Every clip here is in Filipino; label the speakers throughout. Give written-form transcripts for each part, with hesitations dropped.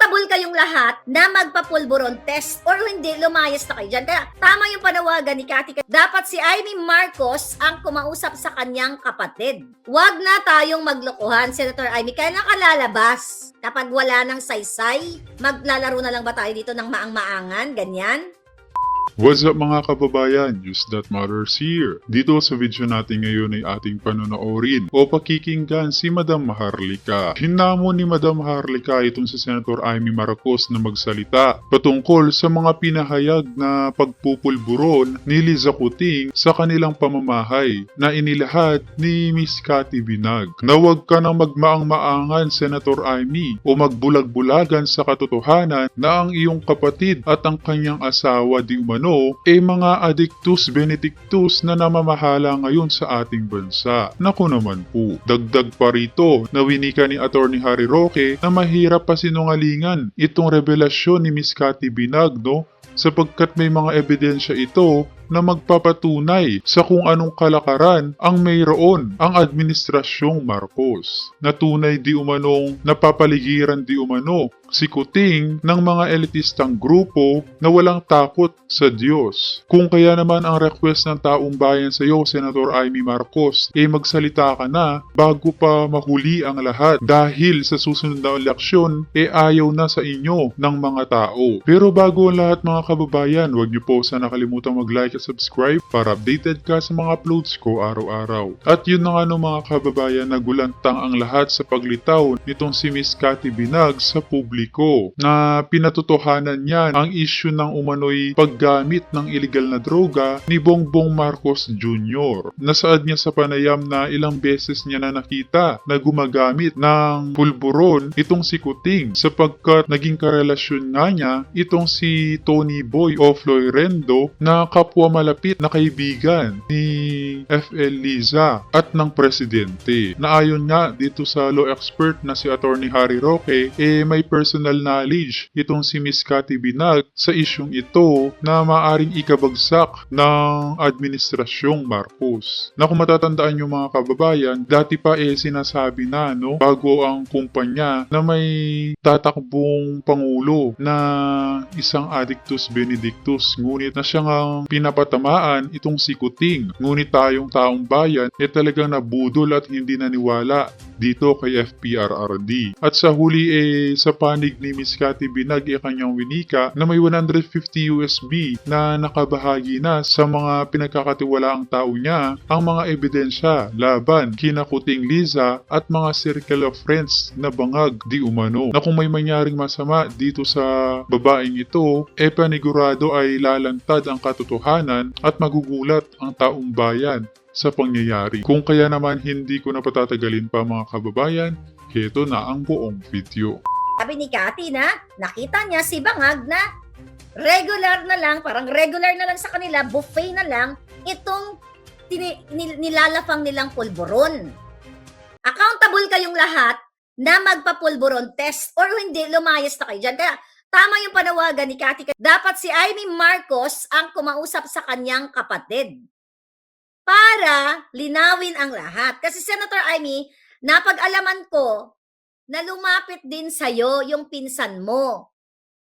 Speaker 1: Accountable kayong lahat na magpapulburon test or hindi, lumayas na kayo dyan. Kaya tama yung panawagan ni Cathy. Dapat si Amy Marcos ang kumausap sa kanyang kapatid. Huwag na tayong maglokohan, Senator Amy. Kailan ka lalabas? Kapag wala ng saysay, maglalaro na lang ba tayo dito ng maang-maangan? Ganyan?
Speaker 2: What's up mga kababayan? News that matters here. Dito sa video natin ngayon ay ating panonoorin o pakikinggan si Madam Maharlika. Hinamon ni Madam Maharlika itong si Senator Amy Marcos na magsalita patungkol sa mga pinahayag na pagpupulburon ni Liza Cuting sa kanilang pamamahay na inilahat ni Miss Cathy Binag. Na huwag ka nang magmaang-maangan, Senator Amy, o magbulag-bulagan sa katotohanan na ang iyong kapatid at ang kanyang asawa di umano mga addictus benedictus na namamahala ngayon sa ating bansa. Naku naman po, dagdag pa rito na winika ni Atty. Harry Roque na mahirap pa sinungalingan itong revelasyon ni Miss Cathy Binag, sapagkat may mga ebidensya ito na magpapatunay sa kung anong kalakaran ang mayroon ang administrasyong Marcos. Na tunay di umanong napapaligiran di umano si Cuting ng mga elitistang grupo na walang takot sa Diyos. Kung kaya naman ang request ng taong bayan sa iyo, Senator Amy Marcos, magsalita ka na bago pa mahuli ang lahat dahil sa susunod na eleksyon ayaw na sa inyo ng mga tao. Pero bago ang lahat mga kababayan, huwag niyo po sana kalimutang mag-like at subscribe para updated ka sa mga uploads ko araw-araw. At yun na nga mga kababayan, nagulantang ang lahat sa paglitaw nitong si Miss Cathy Binag sa publiko na pinatotohanan niya ang issue ng umano'y paggamit ng illegal na droga ni Bongbong Marcos Jr. Nasaad niya sa panayam na ilang beses niya na nakita na gumagamit ng pulburon itong si Cuting sapagkat naging karelasyon nga niya itong si Tony Boy o Florendo na kapwa malapit na kaibigan ni FL Liza at ng presidente. Na ayon nga dito sa law expert na si Atty. Harry Roque, may personal knowledge itong si Miss Cathy Binag sa isyong ito na maaring ikabagsak ng administrasyong Marcos. Na kung matatandaan nyo mga kababayan, dati pa sinasabi na bago ang kumpanya na may tatakbong pangulo na isang addictus benedictus, ngunit na siya ngang pinapatamaan itong si Cuting. Ngunit tayong taong bayan talagang nabudol at hindi naniwala dito kay FPRRD. At sa huli sa panig ni Miss Cathy Binag kanyang winika na may 150 USB na nakabahagi na sa mga pinagkakatiwalaang tao niya ang mga ebidensya laban kina Cuting Liza at mga circle of friends na bangag di umano. Na kung may mangyaring masama dito sa babaeng ito, panigurado ay lalantad ang katotohanan at magugulat ang taong bayan sa pangyayari. Kung kaya naman hindi ko na patatagalin pa mga kababayan, heto na ang buong video.
Speaker 1: Sabi ni Cathy na nakita niya si Bangag na regular na lang, parang regular na lang sa kanila, buffet na lang, itong nilalafang nilang pulburon. Accountable kayong lahat na magpapulburon test or hindi, lumayas na kayo dyan. Kaya tama yung panawagan ni Cathy. Dapat si Amy Marcos ang kumausap sa kanyang kapatid para linawin ang lahat. Kasi Senator Amy, napag-alaman ko na lumapit din sa'yo yung pinsan mo.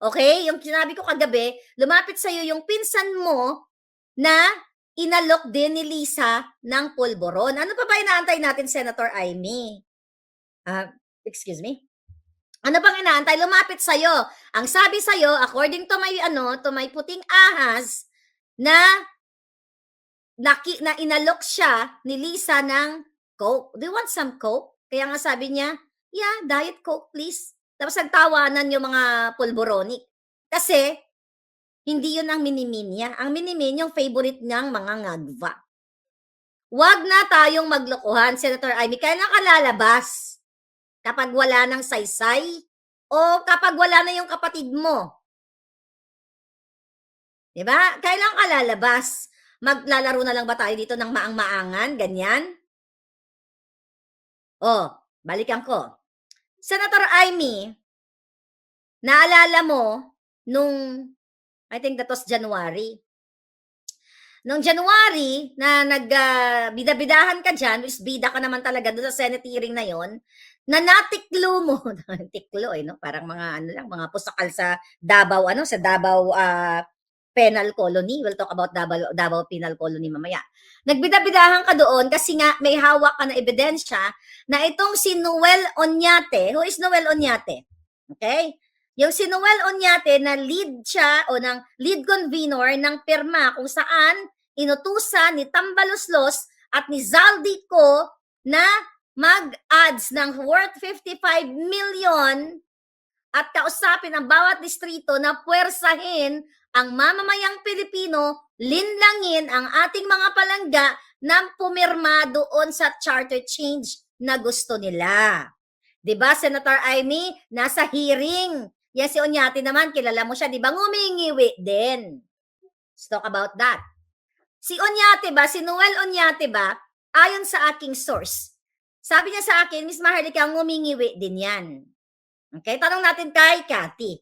Speaker 1: Okay? Yung sinabi ko kagabi, lumapit sa'yo yung pinsan mo na inalok din ni Liza ng pulburon. Ano pa ba inaantay natin, Senator Amy? Excuse me? Ano pang inaantay? Lumapit sa'yo. Ang sabi sa'yo, according to my puting ahas, na inalok siya ni Liza ng Coke. Do you want some Coke? Kaya nga sabi niya, yeah, Diet Coke please. Tapos nagtawanan yung mga pulboronic. Kasi, hindi yun ang minimin niya. Ang minimin yung favorite niyang mga ngagva. Huwag na tayong maglokohan, Senator Amy. Kailan ka lalabas? Kapag wala ng saysay? O kapag wala na yung kapatid mo? Diba? Kailan ka lalabas? Maglalaro na lang ba tayo dito ng maang-maangan? Ganyan? Balikan ko. Senator Amy, naalala mo nung, I think that was January. Noong January, na bida-bidahan ka dyan, which bida ka naman talaga doon sa Senate hearing na yon, na natiklo mo, tiklo no? Parang mga ano lang, mga pusakal sa Davao, sa Davao penal colony. We'll talk about Davao penal colony mamaya. Nagbidabidahan ka doon kasi nga may hawak ka na ebidensya na itong si Noel Oñate, who is Noel Oñate? Okay? Yung si Noel Oñate na lead siya o ng lead convener ng pirma kung saan inutusan ni Tambaloslos at ni Zaldico na mag-ads ng worth 55 million at kausapin ang bawat distrito na puwersahin ang mamamayang Pilipino, linlangin ang ating mga palangga na pumirma doon sa charter change na gusto nila. 'Di ba, Senator Amy, nasa hearing. Yan si Oñate naman, kilala mo siya, 'di ba? Ngumingiwi din. Let's talk about that. Si Oñate ba, si Noel Oñate ba, ayon sa aking source, sabi niya sa akin, Miss Maharlika, ngumingiwi din yan. Okay, tanong natin kay Cathy.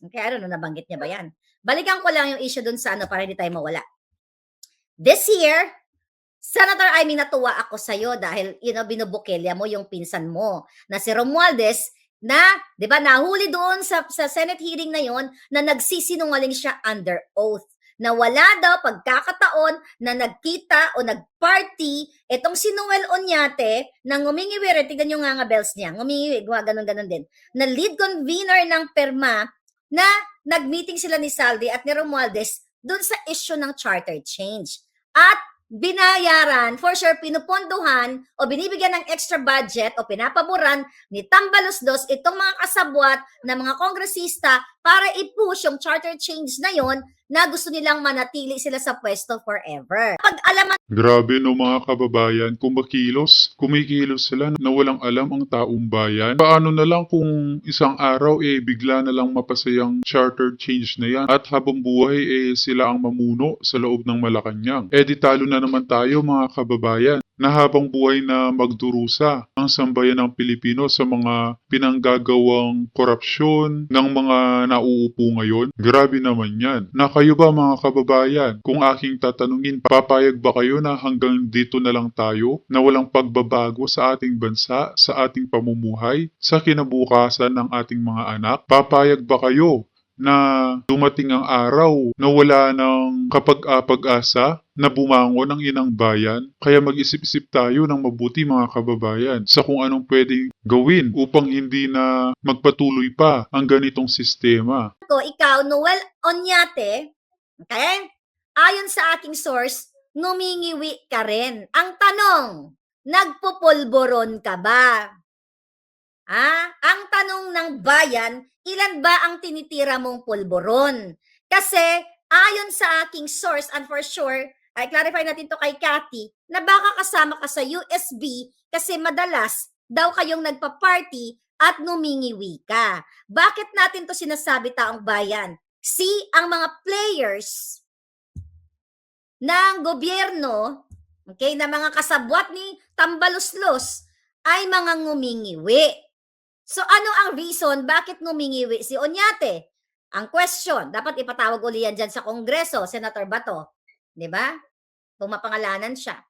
Speaker 1: Okay, I don't know, nabanggit niya ba yan? Balikan ko lang yung issue dun sa para hindi tayo mawala. This year, Senator Amy, natuwa ako sa'yo dahil, binubukilya mo yung pinsan mo na si Romualdez na, di ba, nahuli doon sa Senate hearing na yon na nagsisinungaling siya under oath. Na wala daw pagkakataon na nagkita o nagparty itong si Noel Oñate na ngumingiwi, tignan nyo nga bells niya, ngumingiwi, ganon din, na lead convener ng PERMA na nag-meeting sila ni Saldi at ni Romualdez doon sa issue ng charter change. At binayaran, for sure, pinupondohan o binibigyan ng extra budget o pinapaboran ni Tambaloslos itong mga kasabwat na mga kongresista para i-push yung charter change na yon na gusto nilang manatili sila sa pwesto forever. Pag-alaman
Speaker 2: Grabe no mga kababayan, kung kumikilos sila na walang alam ang taong bayan. Paano na lang kung isang araw bigla na lang mapasayang charter change na yan at habang buhay sila ang mamuno sa loob ng Malacanang. Di talo na naman tayo mga kababayan na habang buhay na magdurusa ang sambayan ng Pilipino sa mga pinanggagawang korupsyon ng mga nauupo ngayon. Grabe naman yan. Na kayo ba mga kababayan, kung aking tatanungin, papayag ba kayo na hanggang dito na lang tayo na walang pagbabago sa ating bansa, sa ating pamumuhay, sa kinabukasan ng ating mga anak? Papayag ba kayo na dumating ang araw na wala ng kapag-apag-asa na bumangon ang inang bayan? Kaya mag-isip-isip tayo ng mabuti mga kababayan sa kung anong pwedeng gawin upang hindi na magpatuloy pa ang ganitong sistema.
Speaker 1: ko, ikaw, Noel Oñate, okay? Ayon sa aking source, ngumingiwi ka rin. Ang tanong, nagpupulboron ka ba? Ang tanong ng bayan, ilan ba ang tinitira mong pulboron? Kasi ayon sa aking source, and for sure, ay clarify natin to kay Cathy, na baka kasama ka sa USB kasi madalas daw kayong nagpa-party at numingiwi ka. Bakit natin to sinasabi, taong bayan? Ang mga players ng gobyerno, okay, na mga kasabwat ni Tambaloslos ay mga ngumingiwi. So ano ang reason bakit ngumingiwi si Oñate? Ang question, dapat ipatawag uli yan dyan sa Kongreso, Senator Bato. Di ba? Kung mapangalanan siya.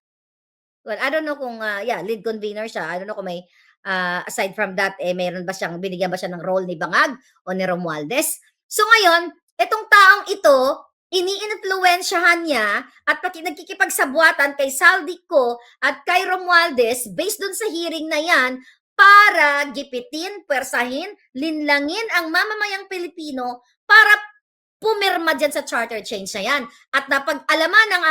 Speaker 1: Well, I don't know kung, lead convener siya. I don't know kung may, aside from that, meron ba siyang, binigyan ba siya ng role ni Bangag o ni Romualdez? So ngayon, itong taong ito, ini-influensyahan niya at nagkikipagsabuatan kay Saldico at kay Romualdez based dun sa hearing na yan para gipitin, pwersahin, linlangin ang mamamayang Pilipino para pumirma dyan sa charter change na yan. At napag-alaman ng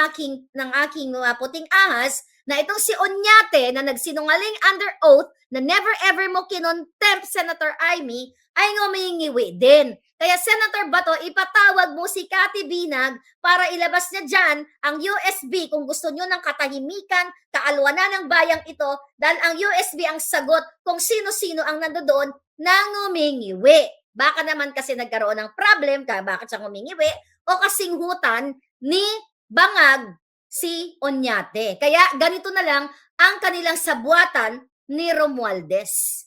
Speaker 1: aking puting ahas na itong si Oñate na nagsinungaling under oath na never ever mo kinontempt Senator Amy ay ngumingiwi din. Kaya Senator Bato, ipatawag mo si Cathy Binag para ilabas niya dyan ang USB kung gusto nyo ng katahimikan, kaalwanan ng bayang ito dahil ang USB ang sagot kung sino-sino ang nandoon na ngumingiwi. Baka naman kasi nagkaroon ng problem, bakit siya ngumingiwi, o kasinghutan ni Bangag si Oñate. Kaya ganito na lang ang kanilang sabuatan ni Romualdez.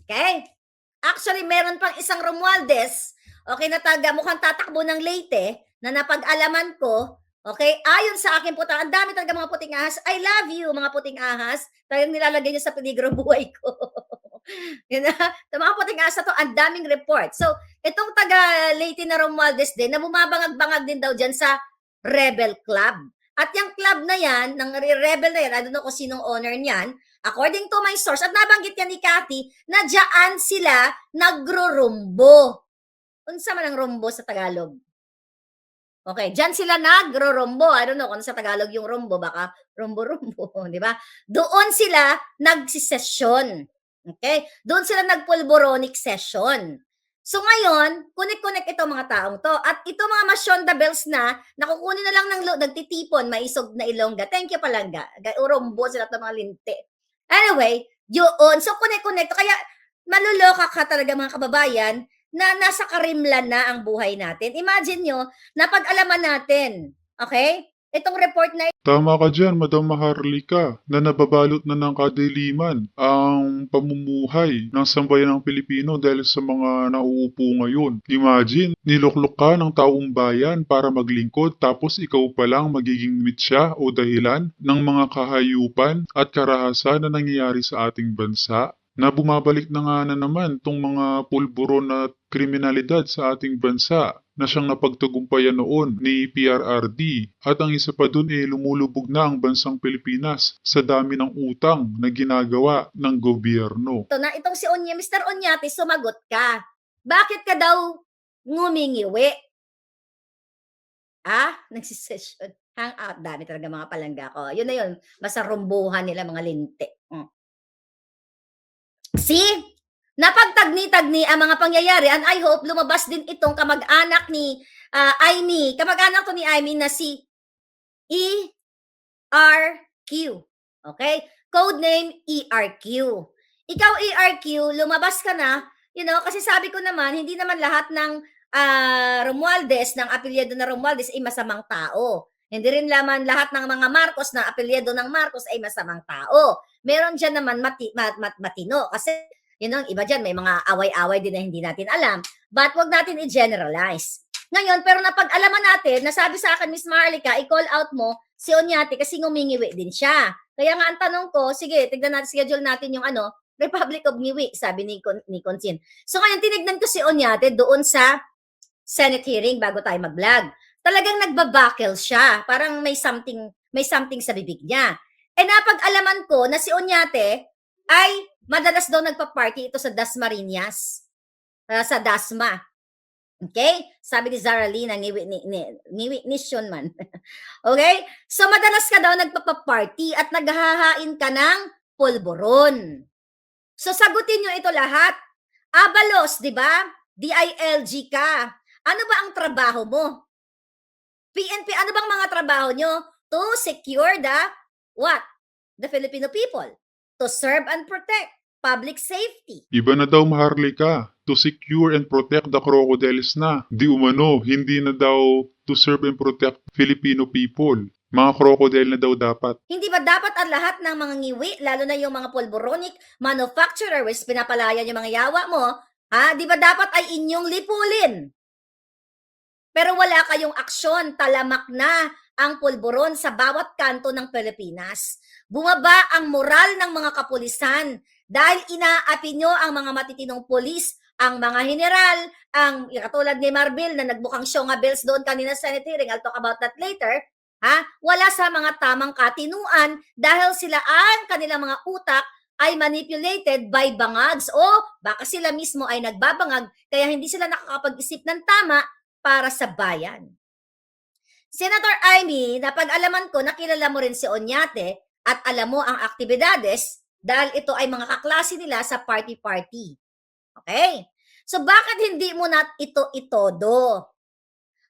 Speaker 1: Okay? Actually, meron pang isang Romualdez, okay, na taga mukhang tatakbo ng Leyte, na napag-alaman ko, Okay? Ayon sa akin po, ang dami talaga mga puting ahas. I love you, mga puting ahas. Talagang nilalagay niyo sa peligro buhay ko. Yun na, sa mga puting ahas na to, ang daming report. So, itong taga Leyte na Romualdez din, na bumabangag-bangag din daw dyan sa Rebel Club. At yung club na yan, ng Rebel na yan, I don't know kung sinong owner niyan, according to my source, at nabanggit yan ni Cathy, na dyan sila nagro-rumbo. Unsa man ang rumbo sa Tagalog? Okay, diyan sila nagro-rombo. I don't know kung sa Tagalog yung rombo, baka rombo-rombo, di ba? Doon sila nagsisesyon. Okay? Doon sila nagpulboronic session. So ngayon, connect-connect itong mga taong to. At ito mga masyonda bells na, nakukunin na lang ng nagtitipon, maisog na Ilongga. Thank you, Palangga. Urombo sila itong mga linti. Anyway, yun. So connect-connect. Kaya maluloka ka talaga mga kababayan, na nasa karimlan na ang buhay natin. Imagine nyo, napag-alaman natin, okay? Itong report na
Speaker 2: Tama ka dyan, Madam Maharlika, na nababalot na ng kadiliman ang pamumuhay ng sambayan ng Pilipino dahil sa mga nauupo ngayon. Imagine, niluklok ka ng taong bayan para maglingkod tapos ikaw pa lang magiging mitya o dahilan ng mga kahayupan at karahasan na nangyayari sa ating bansa, na bumabalik na nga na naman tong mga pulburon na kriminalidad sa ating bansa na siyang napagtagumpayan noon ni PRRD. At ang isa pa dun lumulubog na ang bansang Pilipinas sa dami ng utang na ginagawa ng gobyerno.
Speaker 1: ito na, itong si Mr. Onyate, sumagot ka. Bakit ka daw ngumingiwi? Nagsisession. Hang out. Dami talaga mga palangga ko. Yun na yun. Basta rumbuhan nila mga linte. See? Napagtagni-tagni ang mga pangyayari and I hope lumabas din itong kamag-anak ni Aimee. Kamag-anak to ni Aimee na si ERQ. Okay? Code name ERQ. Ikaw ERQ, lumabas ka na, kasi sabi ko naman, hindi naman lahat ng Romualdez, ng apelyido na Romualdez ay masamang tao. Hindi rin naman lahat ng mga Marcos na apelyido ng Marcos ay masamang tao. Meron dyan naman matino. Kasi, ang iba dyan, may mga away-away din na hindi natin alam. But wag natin i-generalize. Ngayon, pero napag-alaman natin, nasabi sa akin, Miss Marlica, i-call out mo si Onyate kasi ngumingiwi din siya. Kaya nga ang tanong ko, sige, tignan natin, schedule natin yung Republic of Ngiwi, sabi ni Consin. So ngayon, tinignan ko si Onyate doon sa Senate hearing bago tayo mag-vlog. Talagang nagbabakil siya. Parang may something sa bibig niya. Napag-alaman ko na si Onyate ay madalas daw nagpa-party ito sa Dasmariñas. Sa Dasma. Okay? Sabi ni Zara Lee na ngiwi nisyon man. Okay? So madalas ka daw nagpa-party at naghahain ka ng pulburon. So sagutin nyo ito lahat. Abalos, di ba? DILG ka. Ano ba ang trabaho mo? PNP, ano bang mga trabaho nyo? To secure what? The Filipino people. To serve and protect public safety.
Speaker 2: Iba na daw Maharlika, to secure and protect the crocodiles na. Di umano, hindi na daw to serve and protect Filipino people. Mga crocodile na daw dapat.
Speaker 1: Hindi ba dapat ang lahat ng mga ngiwi, lalo na yung mga pulboronic manufacturers, pinapalayan yung mga yawa mo, di ba dapat ay inyong lipulin? Pero wala kayong aksyon, talamak na ang pulburon sa bawat kanto ng Pilipinas. Bumaba ang moral ng mga kapulisan dahil inaapi nyo ang mga matitinong pulis, ang mga general, ang katulad ni Marbil na nagbukang syonga bills doon kanina sa Senate hearing, I'll talk about that later, wala sa mga tamang katinuan dahil sila ang kanilang mga utak ay manipulated by bangags o baka sila mismo ay nagbabangag kaya hindi sila nakakapag-isip ng tama para sa bayan. Senator Aimee, napag-alaman ko, nakilala mo rin si Onyate at alam mo ang aktibidades dahil ito ay mga kaklase nila sa party-party. Okay? So bakit hindi mo na ito itodo?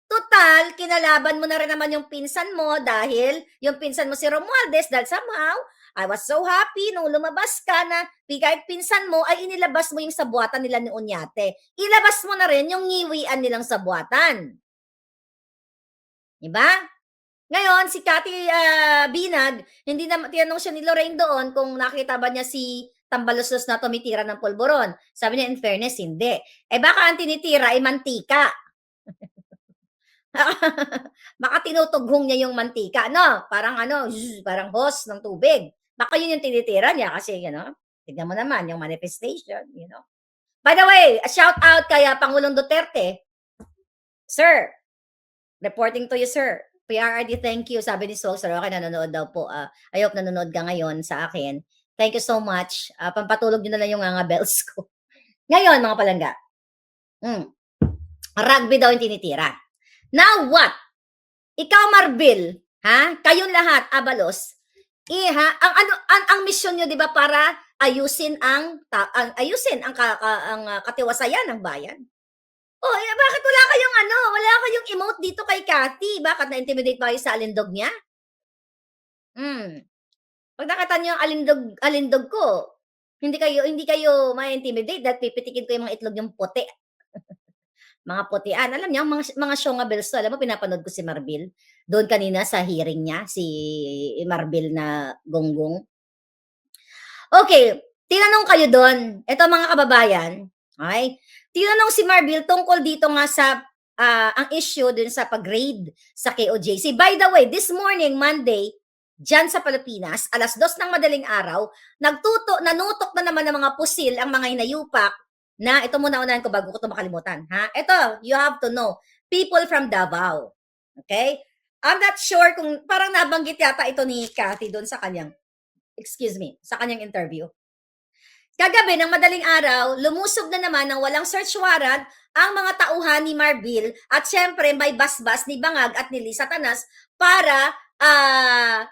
Speaker 1: Total, kinalaban mo na rin naman yung pinsan mo dahil yung pinsan mo si Romualdez dahil somehow, I was so happy nung lumabas ka na kahit pinsan mo ay inilabas mo yung sabuatan nila ni Onyate. Ilabas mo na rin yung ngiwian nilang sabuatan. Diba? Ngayon, si Cathy Binag, hindi na tinanong siya ni Lorraine doon kung nakita ba niya si Tambaluslos na tumitira ng pulburon. Sabi niya, in fairness, hindi. Baka ang tinitira ay mantika. Baka tinutughong niya yung mantika, no? Parang ano, zzz, parang hose ng tubig. Baka yun yung tinitira niya kasi, tignan mo naman yung manifestation, By the way, a shout out kay Pangulong Duterte. Sir, reporting to you, sir. PRRD, thank you. Sabi ni Sol Soroka, nanonood daw po. I hope nanonood ka ngayon sa akin. Thank you so much. Pampatulog nyo na lang yung nga bells ko. Ngayon, mga palangga. Rugby daw yung tinitira. Now what? Ikaw, Marbil, ha? Kayong lahat, Abalos, ang mission nyo, 'di ba, para ayusin ang katiwasayan ng bayan. Oh, bakit wala kayong emote dito kay Cathy? Bakit na-intimidate ba kayo sa alindog niya? Pag nakita niyo yung alindog ko, hindi kayo ma-intimidate dahil pipitikin ko yung mga itlog yung puti. Mga putian. Alam niyo, mga Shonga Bells, alam mo, pinapanood ko si Marbil. Doon kanina sa hearing niya, si Marbil na gonggong. Okay, tinanong kayo doon. Ito mga kababayan, okay? Tinanong si Marbil tungkol dito nga sa ang issue dun sa pag-raid sa KOJC. By the way, this morning, Monday, dyan sa Pilipinas, 2:00 ng madaling araw, nanutok na naman ng mga pusil ang mga hinayupak na, ito muna unahin ko bago ko ito makalimutan. Ha? Ito, you have to know. People from Davao. Okay? I'm not sure kung parang nabanggit yata ito ni Cathy doon sa kanyang interview. Kagabi ng madaling araw, lumusob na naman ng walang search warrant ang mga tauhan ni Marbil at syempre may basbas ni Bangag at ni Lisa Tanas para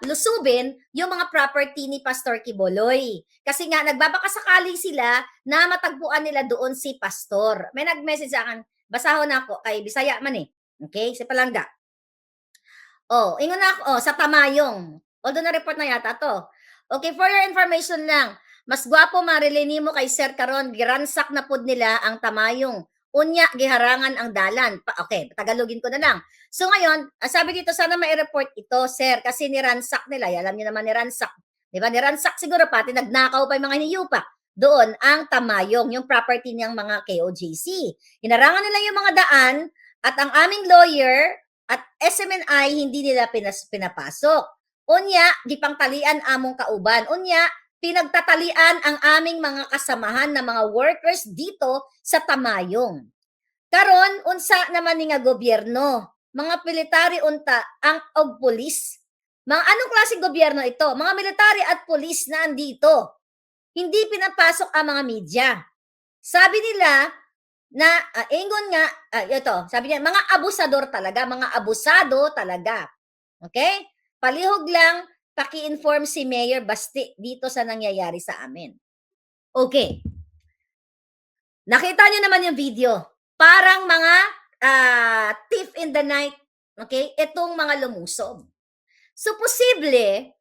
Speaker 1: lusubin yung mga property ni Pastor Quiboloy. Kasi nga, nagbabakasakali sila na matagpuan nila doon si Pastor. May nag-message sa akin, basahon na ako, kay Bisaya man eh. Okay? Si Palangga. Ingon na ako, sa Tamayong. Although na-report na yata to. Okay, for your information lang, mas gwapo marilini mo kay Sir Karon, giransak na pod nila ang Tamayong. Unya, giharangan ang dalan. Okay, tagalogin ko na lang. So ngayon, sabi dito, sana mai-report ito, sir, kasi niransak nila. Alam niyo naman niransak. Diba? Niransak siguro pati, nagnakaw pa yung mga hiniyupak. Doon, ang Tamayong, yung property niyang mga KOJC. Hinarangan nila yung mga daan at ang aming lawyer at SMNI hindi nila pinapasok. Unya, gipangtalian among kauban. Unya, pinagtatalian ang aming mga kasamahan na mga workers dito sa Tamayong. Karon, unsa naman ni nga gobyerno, mga military unta ang og pulis. Mga anong klaseng gobyerno ito? Mga military at pulis na andito. Hindi pinapasok ang mga media. Sabi nila na, ingon nga, ito, sabi niya, mga abusador talaga, mga abusado talaga. Okay? Palihog lang, paki-inform si Mayor Basti dito sa nangyayari sa amin. Okay. Nakita niyo naman yung video. Parang mga thief in the night. Okay? Itong mga lumusob. So, posible,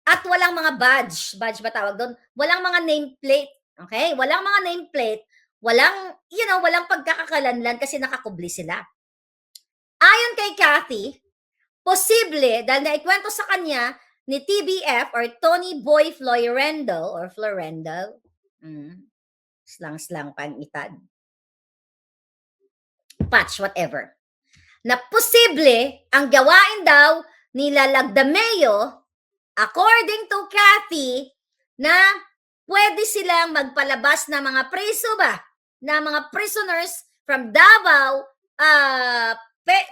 Speaker 1: at walang mga badge ba tawag doon? Walang mga nameplate. Okay? Walang mga nameplate. Walang pagkakakalanlan kasi nakakubli sila. Ayon kay Cathy, posible, dahil naikwento sa kanya ni TBF or Tony Boy Florendo, slang pang-itad, patch, whatever, na posible ang gawain daw nila Lagdameo, according to Cathy, na pwede silang magpalabas na mga preso ba, na mga prisoners from Davao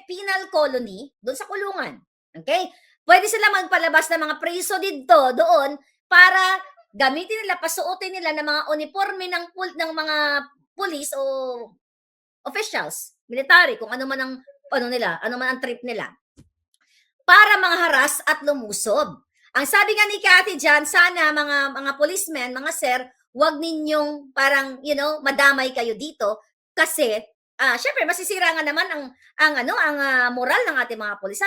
Speaker 1: penal colony, doon sa kulungan. Okay? Pwede sila magpalabas ng mga preso dito, doon, para gamitin nila, pasuotin nila ng mga uniforme ng mga police o officials, military, kung ano man ang trip nila, para mangharas at lumusob. Ang sabi nga ni Cathy dyan, sana mga policemen, mga sir, wag ninyong parang, madamay kayo dito kasi syempre masisira nga naman ang moral ng ating mga pulis.